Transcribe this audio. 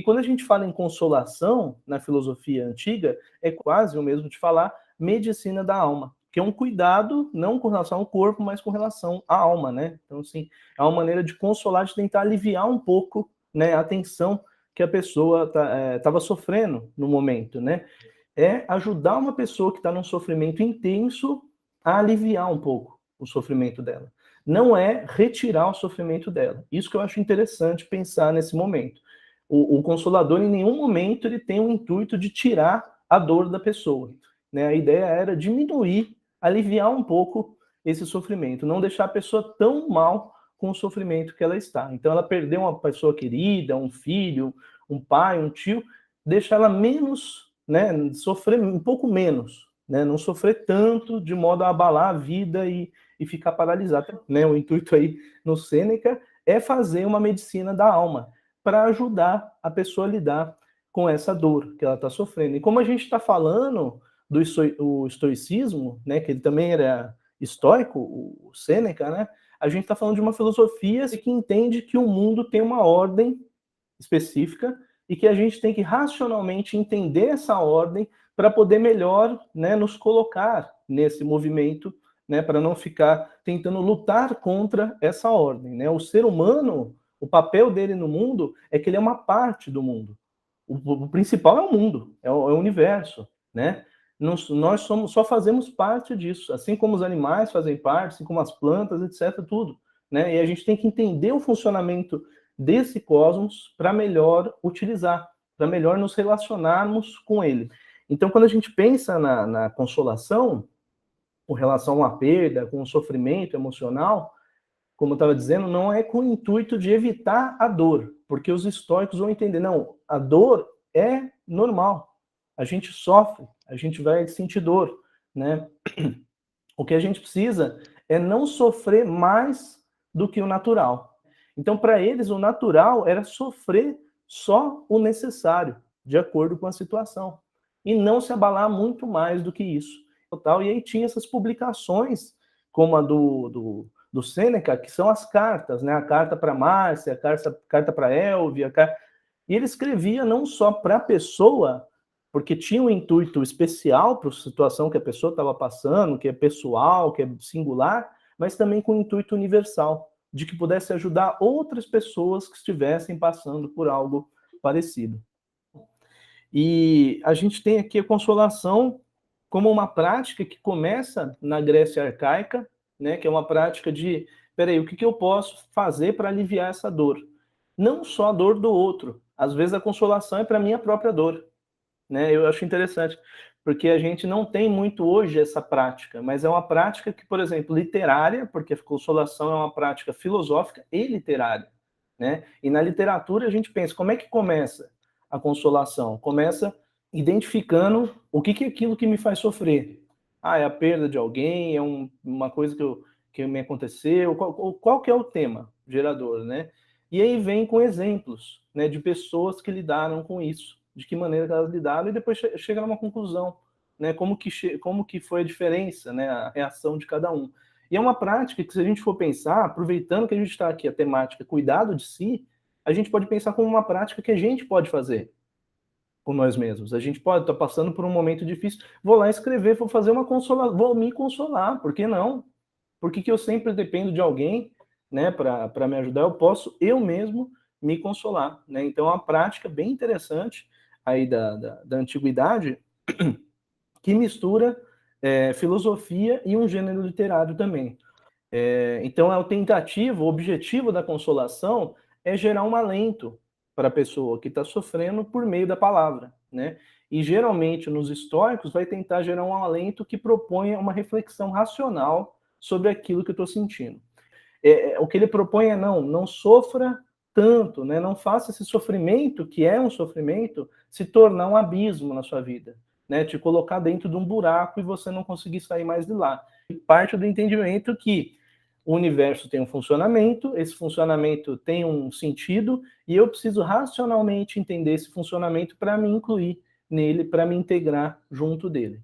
que quando a gente fala em consolação, na filosofia antiga, é quase o mesmo de falar medicina da alma, que é um cuidado não com relação ao corpo, mas com relação à alma, né? Então, assim, é uma maneira de consolar, de tentar aliviar um pouco, né, a tensão que a pessoa estava sofrendo no momento, né? É ajudar uma pessoa que está num sofrimento intenso a aliviar um pouco o sofrimento dela. Não é retirar o sofrimento dela. Isso que eu acho interessante pensar nesse momento. O consolador, em nenhum momento, ele tem o intuito de tirar a dor da pessoa. Né? A ideia era diminuir, aliviar um pouco esse sofrimento, não deixar a pessoa tão mal com o sofrimento que ela está. Então, ela perdeu uma pessoa querida, um filho, um pai, um tio, deixa ela menos, né, sofrer um pouco menos, né, não sofrer tanto de modo a abalar a vida e ficar paralisada. Né? O intuito aí no Sêneca é fazer uma medicina da alma, para ajudar a pessoa a lidar com essa dor que ela está sofrendo. E como a gente está falando do estoicismo, né, que ele também era estoico, o Sêneca, né, a gente está falando de uma filosofia que entende que o mundo tem uma ordem específica e que a gente tem que racionalmente entender essa ordem para poder melhor, né, nos colocar nesse movimento, né, para não ficar tentando lutar contra essa ordem. Né? O ser humano, o papel dele no mundo é que ele é uma parte do mundo. O principal é o mundo, é o universo, né? Nós só fazemos parte disso, assim como os animais fazem parte, assim como as plantas, etc, tudo, né? E a gente tem que entender o funcionamento desse cosmos para melhor utilizar, para melhor nos relacionarmos com ele. Então, quando a gente pensa na consolação, com relação a uma perda, com um sofrimento emocional, como eu estava dizendo, não é com o intuito de evitar a dor, porque os estoicos vão entender, não, a dor é normal, a gente sofre, a gente vai sentir dor, né? O que a gente precisa é não sofrer mais do que o natural. Então, para eles, o natural era sofrer só o necessário, de acordo com a situação, e não se abalar muito mais do que isso. E aí tinha essas publicações, como a do Sêneca, que são as cartas, né? A carta para Márcia, a carta para Elvia, e ele escrevia não só para a pessoa, porque tinha um intuito especial para a situação que a pessoa estava passando, que é pessoal, que é singular, mas também com um intuito universal, de que pudesse ajudar outras pessoas que estivessem passando por algo parecido. E a gente tem aqui a consolação como uma prática que começa na Grécia arcaica, né, que é uma prática de, peraí, o que eu posso fazer para aliviar essa dor? Não só a dor do outro, às vezes a consolação é para a minha própria dor. Né? Eu acho interessante, porque a gente não tem muito hoje essa prática, mas é uma prática que, por exemplo, literária, porque a consolação é uma prática filosófica e literária. Né? E na literatura a gente pensa, como é que começa a consolação? Começa identificando o que é aquilo que me faz sofrer. Ah, é a perda de alguém, é uma coisa que me aconteceu, qual que é o tema gerador, né? E aí vem com exemplos, né, de pessoas que lidaram com isso, de que maneira que elas lidaram, e depois chega numa conclusão, né, como que foi a diferença, né, a reação de cada um. E é uma prática que, se a gente for pensar, aproveitando que a gente está aqui, a temática cuidado de si, a gente pode pensar como uma prática que a gente pode fazer por nós mesmos. A gente pode estar passando por um momento difícil, vou lá escrever, vou fazer uma consolação, vou me consolar, por que não? Por que eu sempre dependo de alguém, né, para me ajudar? Eu posso eu mesmo me consolar, né? Então é uma prática bem interessante aí da antiguidade que mistura filosofia e um gênero literário também. Então, a tentativa, o objetivo da consolação é gerar um alento para a pessoa que está sofrendo por meio da palavra, né? E geralmente nos estoicos vai tentar gerar um alento que proponha uma reflexão racional sobre aquilo que eu estou sentindo. O que ele propõe é não sofra tanto, né? Não faça esse sofrimento, que é um sofrimento, se tornar um abismo na sua vida, né? Te colocar dentro de um buraco e você não conseguir sair mais de lá. E parte do entendimento que o universo tem um funcionamento, esse funcionamento tem um sentido, e eu preciso racionalmente entender esse funcionamento para me incluir nele, para me integrar junto dele.